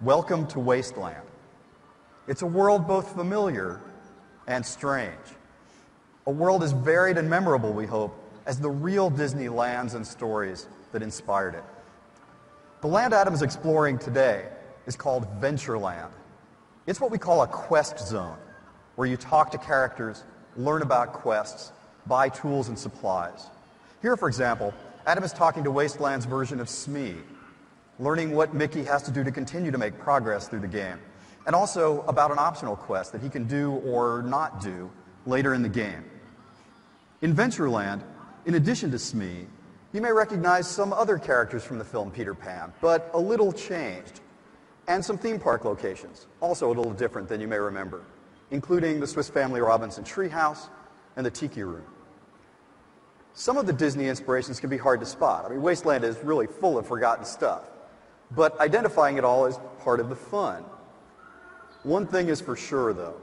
Welcome to Wasteland. It's a world both familiar and strange. A world as varied and memorable, we hope, as the real Disney lands and stories that inspired it. The land Adam is exploring today is called Ventureland. It's what we call a quest zone, where you talk to characters, learn about quests, buy tools and supplies. Here, for example, Adam is talking to Wasteland's version of Smee, learning what Mickey has to do to continue to make progress through the game, and also about an optional quest that he can do or not do later in the game. In Ventureland, in addition to Smee, you may recognize some other characters from the film Peter Pan, but a little changed, and some theme park locations, also a little different than you may remember, including the Swiss Family Robinson Treehouse and the Tiki Room. Some of the Disney inspirations can be hard to spot. I mean, Wasteland is really full of forgotten stuff, but identifying it all is part of the fun. One thing is for sure, though.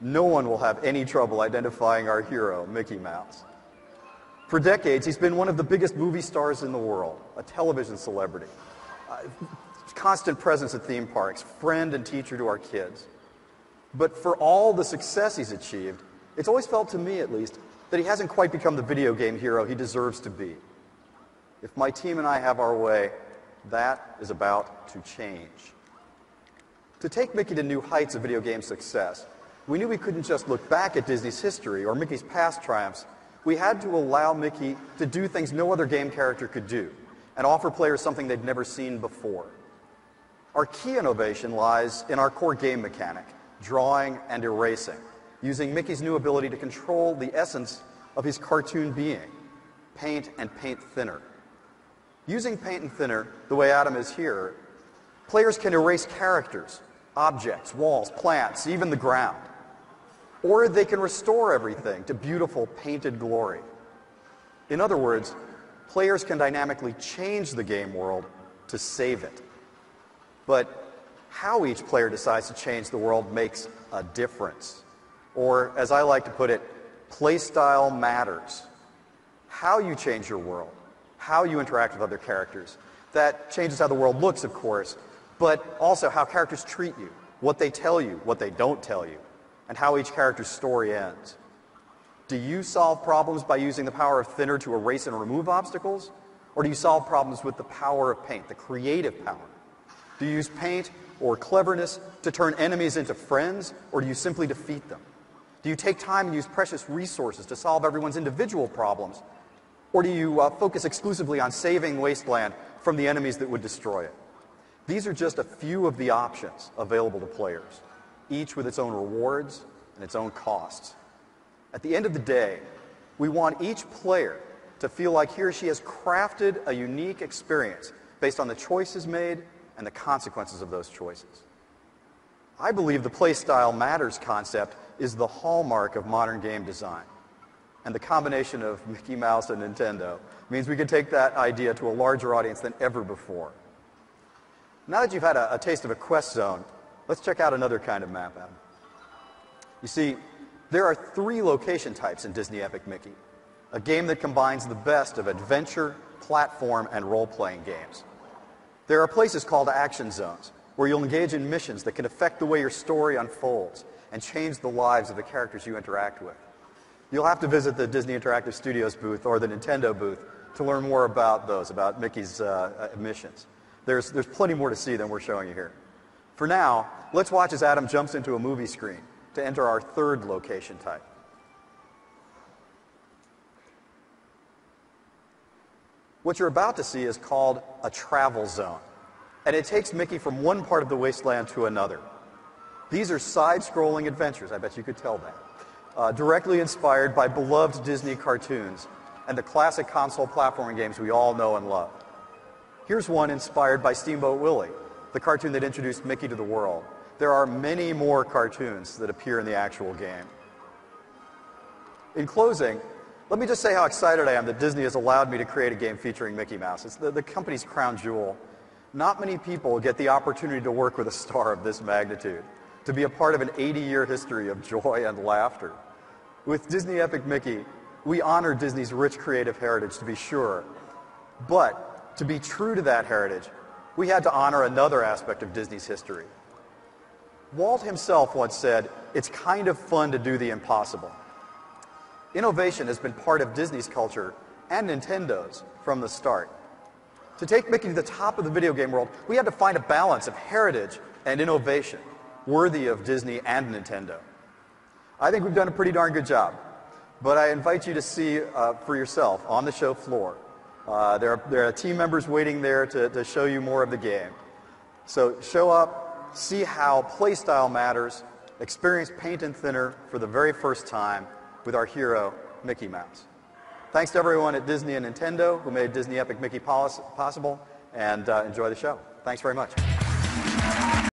No one will have any trouble identifying our hero, Mickey Mouse. For decades, he's been one of the biggest movie stars in the world, a television celebrity, constant presence at theme parks, friend and teacher to our kids. But for all the success he's achieved, it's always felt to me, at least, that he hasn't quite become the video game hero he deserves to be. If my team and I have our way, that is about to change. To take Mickey to new heights of video game success, we knew we couldn't just look back at Disney's history or Mickey's past triumphs. We had to allow Mickey to do things no other game character could do and offer players something they'd never seen before. Our key innovation lies in our core game mechanic, drawing and erasing, using Mickey's new ability to control the essence of his cartoon being, paint and paint thinner. Using paint and thinner the way Adam is here, players can erase characters, objects, walls, plants, even the ground. Or they can restore everything to beautiful painted glory. In other words, players can dynamically change the game world to save it. But how each player decides to change the world makes a difference. Or, as I like to put it, play style matters. How you change your world, how you interact with other characters. That changes how the world looks, of course, but also how characters treat you, what they tell you, what they don't tell you, and how each character's story ends. Do you solve problems by using the power of thinner to erase and remove obstacles? Or do you solve problems with the power of paint, the creative power? Do you use paint or cleverness to turn enemies into friends, or do you simply defeat them? Do you take time and use precious resources to solve everyone's individual problems, or do you focus exclusively on saving Wasteland from the enemies that would destroy it? These are just a few of the options available to players, each with its own rewards and its own costs. At the end of the day, we want each player to feel like he or she has crafted a unique experience based on the choices made and the consequences of those choices. I believe the play style matters concept is the hallmark of modern game design. And the combination of Mickey Mouse and Nintendo means we can take that idea to a larger audience than ever before. Now that you've had a taste of a quest zone, let's check out another kind of map, Adam. You see, there are 3 location types in Disney Epic Mickey, a game that combines the best of adventure, platform, and role-playing games. There are places called action zones, where you'll engage in missions that can affect the way your story unfolds and change the lives of the characters you interact with. You'll have to visit the Disney Interactive Studios booth or the Nintendo booth to learn more about those, about Mickey's missions. There's plenty more to see than we're showing you here. For now, let's watch as Adam jumps into a movie screen to enter our 3rd location type. What you're about to see is called a travel zone, and it takes Mickey from one part of the wasteland to another. These are side-scrolling adventures, I bet you could tell that, directly inspired by beloved Disney cartoons and the classic console platforming games we all know and love. Here's one inspired by Steamboat Willie, the cartoon that introduced Mickey to the world. There are many more cartoons that appear in the actual game. In closing, let me just say how excited I am that Disney has allowed me to create a game featuring Mickey Mouse. It's the company's crown jewel. Not many people get the opportunity to work with a star of this magnitude, to be a part of an 80-year history of joy and laughter. With Disney Epic Mickey, we honor Disney's rich creative heritage, to be sure, but to be true to that heritage, we had to honor another aspect of Disney's history. Walt himself once said, "It's kind of fun to do the impossible." Innovation has been part of Disney's culture and Nintendo's from the start. To take Mickey to the top of the video game world, we had to find a balance of heritage and innovation worthy of Disney and Nintendo. I think we've done a pretty darn good job, but I invite you to see for yourself on the show floor. There are team members waiting there to show you more of the game. So show up, see how playstyle matters, experience paint and thinner for the very first time with our hero, Mickey Mouse. Thanks to everyone at Disney and Nintendo who made Disney Epic Mickey possible, and enjoy the show. Thanks very much.